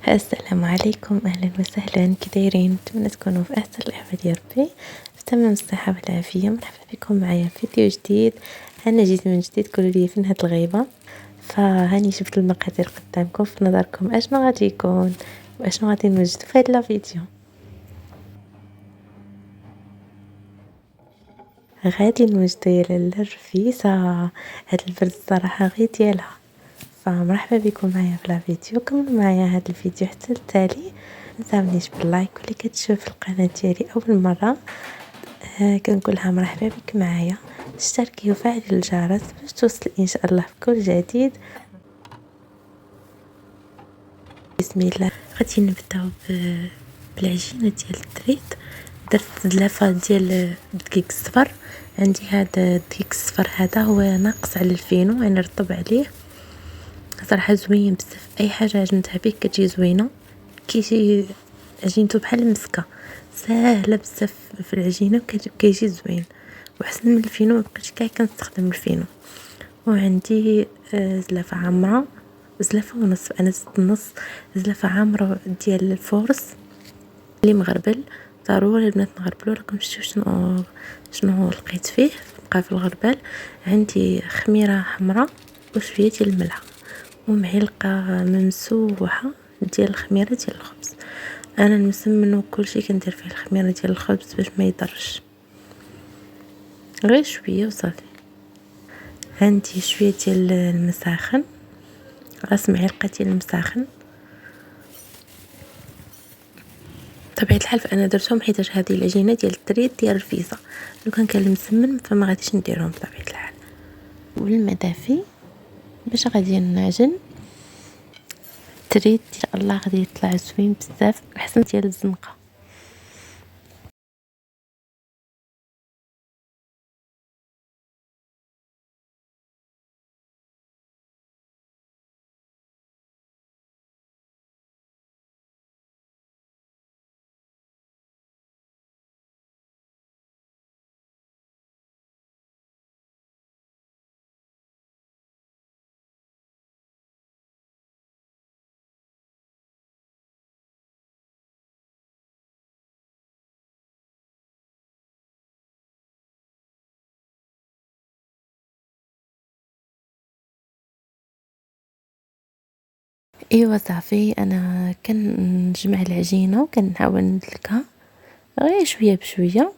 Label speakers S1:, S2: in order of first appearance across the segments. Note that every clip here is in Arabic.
S1: السلام عليكم، اهلا وسهلا. كي دايرين؟ نتمنى تكونوا في احسن الاحوال يا ربي، في تمام الصحه والعافيه. مرحبا بكم معايا في فيديو جديد. انا جيت من جديد، قولوا لي فين هاد الغيبه. فهاني شفت المقادير قدامكم، في نظركم اشنو غادي يكون واشنو غادي نوجد في هاد الفيديو. غادي نوجدو يا لاله الرفيسه، هاد البرد الصراحه غير ديالها. فمرحبا بكم معايا في الفيديو، كملوا معايا هذا الفيديو حتى التالي. متنساونيش باللايك، واللي كتشوف القناه ديالي اول مره كنقولها مرحبا بك معايا. اشتركي وفعلي الجرس باش توصل ان شاء الله بكل جديد. بسم الله. غادي نبداو بالعجينه ديال التريد. درت زلافه ديال الدقيق الصفر. عندي هذا الدقيق الصفر، هذا هو ناقص على الفينو، يعني رطب عليه. صراحه زوين بزاف، اي حاجه عجنتها به كتجي زوينه. كيجي عجينته بحال المسكه، ساهله بزاف في العجينه وكيجي زوين وحسن من الفينو. مبقيتش كاع كنستخدم الفينو. وعندي زلافه عامره، زلافه ونص، انا زدت نص زلافه عامره ديال الفورس اللي مغربل. ضروري البنات نغربلو، راكم شفتوا شنو لقيت فيه بقى في الغربال. عندي خميره حمراء وشويه ديال الملح ومعلقه ممسوحه ديال الخميره ديال الخبز. انا نسمن وكل شيء كندير فيه الخميره ديال الخبز باش ما يضرش، غير شويه وصافي. عندي شويه ديال المساخن، راس معلقه ديال المساخن. طبيعه الحال فانا درتهم حيت هذه العجينه ديال التريد ديال الرفيسه، لو كان المسمن فما غاديش نديرهم بطبيعه الحال. والماء دافي باش غادي نعجن التريد. ان شاء الله غادي يطلع زوين بزاف، احسن ديال الزنقه. ايوا صافي، انا كنجمع العجينه وكنحاول ندلكها غير شويه بشويه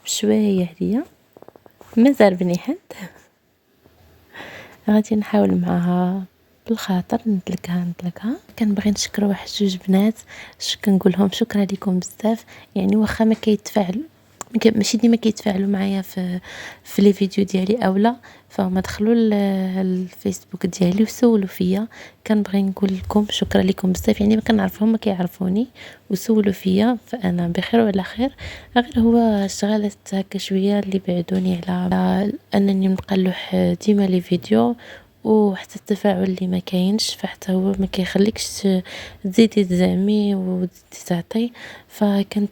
S1: بشويه عليا، مازال بني حد. غادي نحاول معها بالخاطر ندلكها. كنبغي نشكر واحد جوج بنات، كنقول لهم شكرا لكم بزاف. يعني واخا ما كيتفاعلوا، ماشي ديما كيتفاعلوا معايا في لي فيديو ديالي اولا، فما دخلوا الفيسبوك ديالي وسولوا فيا. كنبغي نقول لكم شكرا لكم بزاف، يعني ما كنعرفهم ما كيعرفوني وسولوا فيا، فانا بخير وعلى خير. غير هو اشتغلت هكا شويه اللي بعدوني على انني نقلح ديما لي فيديو، وحتى التفاعل اللي ما كاينش، فحتى هو ما كيخليكش تزيدي تزعمي وتزيدي تعطي. فكنت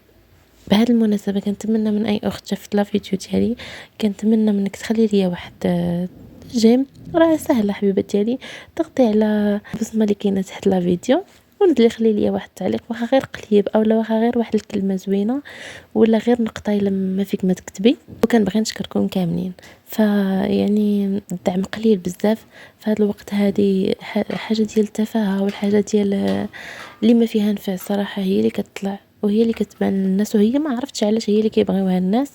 S1: بهذه المناسبه كنتمنى من اي اخت شافت لا فيديو ديالي، كنتمنى منك تخلي لي واحد جيم، راه سهله حبيبه ديالي. ضغطي على البصمه اللي كاينه تحت لا فيديو، وندير خلي لي واحد التعليق، واخا غير قليب اولا واخا غير واحد الكلمه زوينه، ولا غير نقطه الا ما فيك ما تكتبي. وكنبغي نشكركم كاملين. فيعني الدعم قليل بزاف في هذا الوقت. هذه حاجه ديال التفاهه والحاجه ديال اللي ما فيها نفع صراحه، هي اللي كتطلع وهي اللي كتبان للناس، وهي ما عرفتش علاش هي اللي كيبغيوها الناس.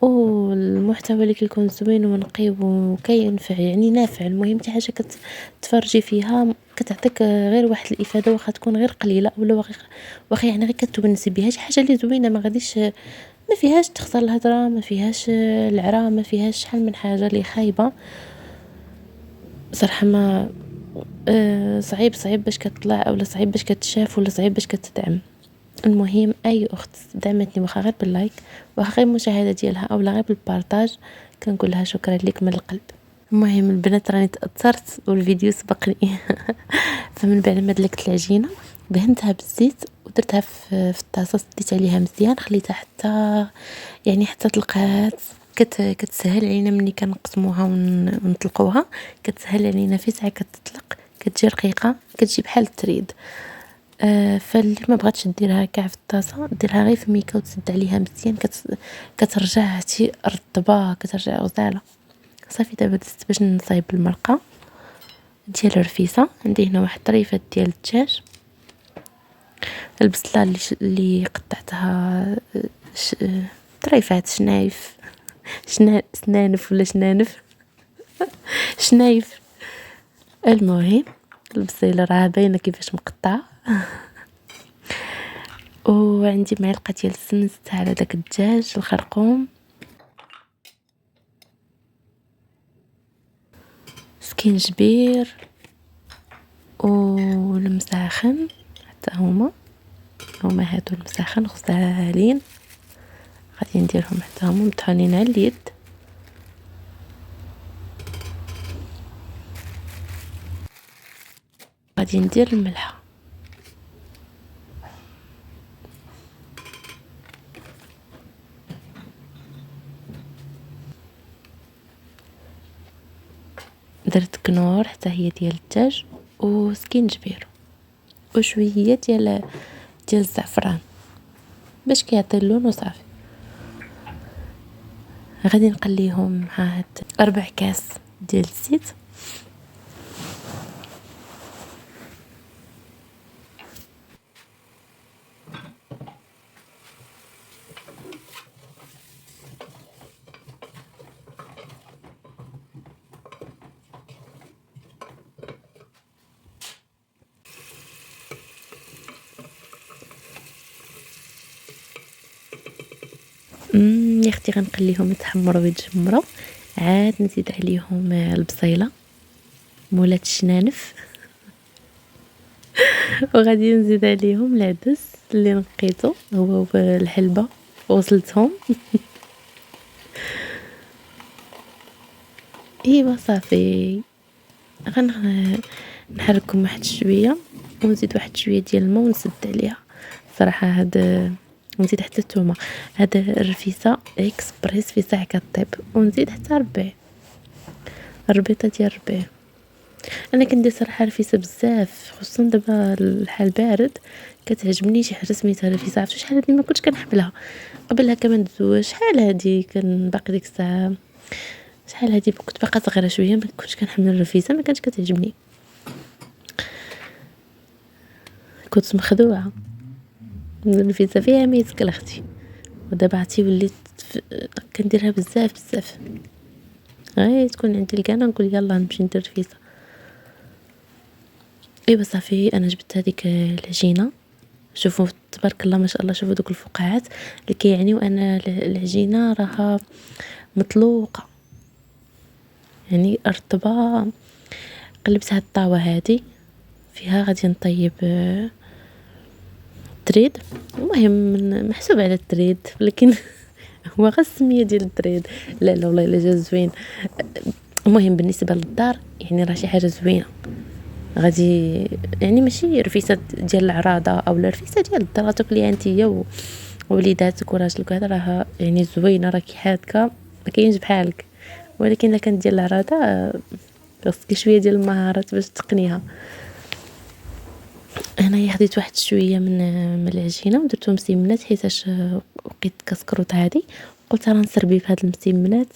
S1: والمحتوى اللي كيكون زوين ونقي وكينفع، يعني نافع. المهم حتى حاجه كتفرجي فيها كتعطيك غير واحد الافاده، واخا تكون غير قليله اولا واخا يعني غير كتونسي بها، شي حاجه اللي زوينه، ما غاديش ما فيهاش تخسر الهضره، ما فيهاش العرا، ما فيهاش شحال من حاجه اللي خايبه صراحه. ما صعيب باش كتطلع، اولا صعيب باش كتشاف، ولا صعيب باش كتدعم. المهم اي اخت دعمتني واخا غير باللايك، واخا غير المشاهده ديالها اولا غير بالبارطاج، كنقول لها شكرا لك من القلب. المهم البنات راني تاثرت والفيديو سبقني. فمن بعد ما دلكت العجينه دهنتها بالزيت ودرتها في الطاسه، سديت عليها مزيان، خليتها حتى يعني حتى طلقات. كتسهل علينا ملي كنقسموها ونطلقوها، كتسهل علينا في ساعه كتطلق، كتجي رقيقه، كتجي بحال التريد. فاللي ما بغاتش ديرها كاع في الطاسه ديرها غير في ميكا وتسد عليها مزيان كترجع حتى رطبه كترجع غزاله. صافي دابا دزت باش نصايب المرقه ديال الرفيسه. عندي هنا واحد طريفه ديال الدجاج، البصله اللي قطعتها طريفات شنايف سنانف ولا شنانف شنايف. المهم البصيله راه باينه كيفاش مقطعه. وعندي معلقه ديال السمن زدتها على داك الدجاج الخرقوم، سكينجبير والمساخن حتى هما هادو المساخن غزالين غادي نديرهم حتى هما مطحونين على اليد. غادي ندير الملحه، درت كنور حتى هي ديال الدجاج وسكينجبير وشويه ديال الزعفران باش كيعطي اللون وصافي. غادي نقليهم مع هاد 4 كاس ديال الزيت. يا اختي غنقليهم يتحمروا ويتجمروا، عاد نزيد عليهم البصيله مولات الشنانف وغادي نزيد عليهم العدس اللي نقيته هو بالحلبه وصلتهم. ايوا صافي نحركهم واحد شويه ونزيد واحد شويه ديال الماء ونسد عليها. صراحه هاد نزيد حتى الثومه، هاد الرفيسه اكسبريس في ساعه كطيب. ونزيد حتى ربيطه ديال الربيع. انا كندير صراحه رفيسه بزاف خصوصا دابا الحال بارد كتعجبني شي حاجه سميتها رفيسه. عرفتوا شحال هادي ما كنتش كنحبلها قبلها كمان دوز شحال هادي كان باقي ديك الساعه شحال هادي كنت باقا صغيره شويه ما كنتش كنحمل الرفيسه ما كانتش كتعجبني كنت مخدوعه. الرفيسه فيها ميزك اختي ودابا عرفتي وليت كنديرها بزاف غير تكون عندي الكانه نقول يلا نمشي ندير رفيسه. ايوا صافي انا جبت هذيك العجينه. شوفوا تبارك الله ما شاء الله، شوفوا دوك الفقاعات اللي كيعنيو ان العجينه راها مطلوقه يعني رطبه. قلبت هاد الطاوه هادي فيها غادي نطيب التريد. المهم محسوب على التريد ولكن هو غير السميه ديال التريد. لا والله الا جا زوين. المهم بالنسبه للدار يعني راه شي حاجه زوينه غادي يعني ماشي رفيسه ديال العراضه او رفيسه ديال الدار تاكليها نتيا ووليداتك وراجلك هذا راه يعني زوينه راكي حادكه ما كاينش بحالك. ولكن الا كانت ديال العراضه خاصك شويه ديال المهارات باش تقنيها. هنايا خديت واحد شويه من العجينه ودرتهم مسيمنات حيتاش بقيت كسكروط هادي قلت راه نسربي في هاد المسيمنات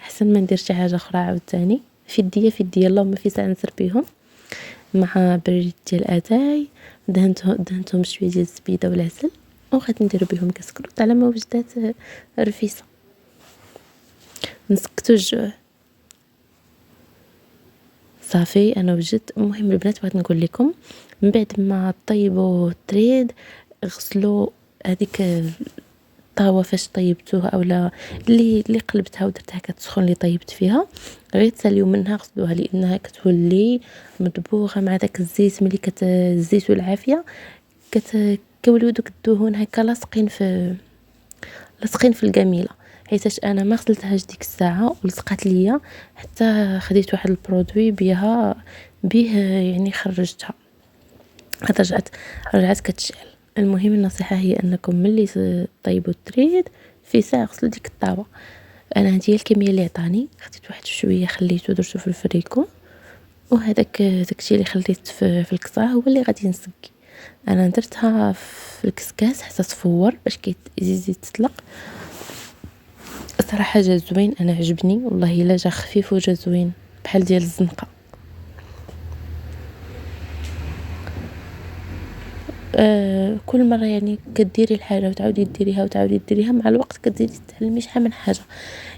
S1: احسن ما ندير شي حاجه اخرى عاوتاني في يديا اللهم في ساعه نسربيهم مع بريد ديال اتاي. دهنتهم شويه ديال الزبيده والعسل وغادي نديرو بهم كسكروط على ما وجدات الرفيسه. نسكتو الجوع صافي انا وجدت. المهم البنات بغيت نقول لكم من بعد ما طيبوا التريد غسلوا هذيك الطاوه فاش طيبتوها اولا اللي قلبتها ودرتها كتسخن اللي طيبت فيها غير تساليو منها غسلوها لانها كتولي مدبوغه مع داك الزيت. ملي الزيت والعافيه كيوليو دوك الدهون هكا لاصقين في القميله. حيتاش انا ما غسلتهاش ديك الساعه ولصقات ليا حتى خديت واحد البرودوي به يعني خرجتها رجعت كتشعل. المهم النصيحه هي انكم ملي طيبوا التريد في ساعه غسلوا ديك الطاوه. انا هذه الكميه اللي عطاني خديت واحد شويه خليته درته في الفريكو وهذاك داكشي اللي خليت في الكسا هو اللي غادي نسقي. انا درتها في الكسكاس حتى تفور باش يزيد تطلق. صراحه جا زوين، انا عجبني والله الا جا خفيف وجا زوين بحال ديال الزنقه. كل مره يعني كديري الحاجه وتعاودي ديريها وتعاودي ديريها، مع الوقت كتزيدي تتعلمي شحال من حاجه.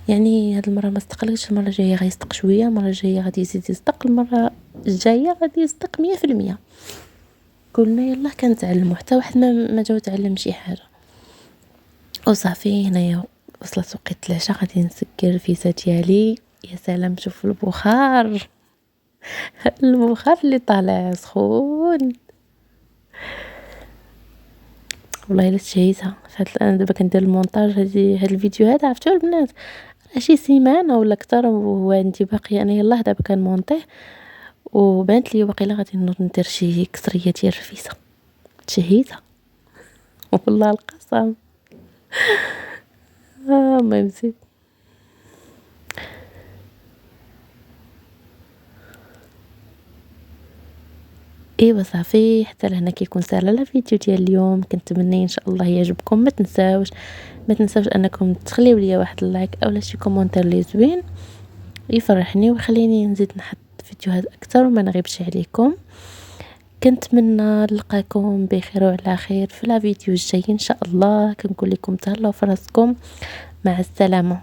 S1: يعني هاد المره ما استقلتش، المره الجايه غيصدق شويه، المره الجايه غادي يزيد يصدق، المره الجايه غادي يصدق 100%. قلنا يلا كنتعلموا حتى واحد ما جاو تعلم شي حاجه. وصافي هنايا وصلت وقت العشاء، غادي نسكر الفيسه ديالي. يا سلام، شوف البخار البخار اللي طالع سخون والله الا تشهيتها. انا دابا كندير المونتاج هاد الفيديو هذا، عرفتوا البنات راه شي سيمانه ولا اكثر وعندي باقي انا يلاه دابا كنمونطيه، وبانت لي واقيلا غادي نوض ندير شي كسريه ديال الرفيسه. تشهيتها والله القسم. ما يمزيد. ايوا صافي، حتى لهنا كيكون ساهل الفيديو ديال اليوم. كنتمنى ان شاء الله يعجبكم. ما تنساوش انكم تخليو لي واحد اللايك اولا شي كومونتير لي زوين يفرحني ويخليني نزيد نحط فيديوهات اكثر وما نغيبش عليكم. كنتمنى نلقاكم بخير وعلى خير في لا فيديو الجاي ان شاء الله. كنقول لكم تهلاو في راسكم، مع السلامه.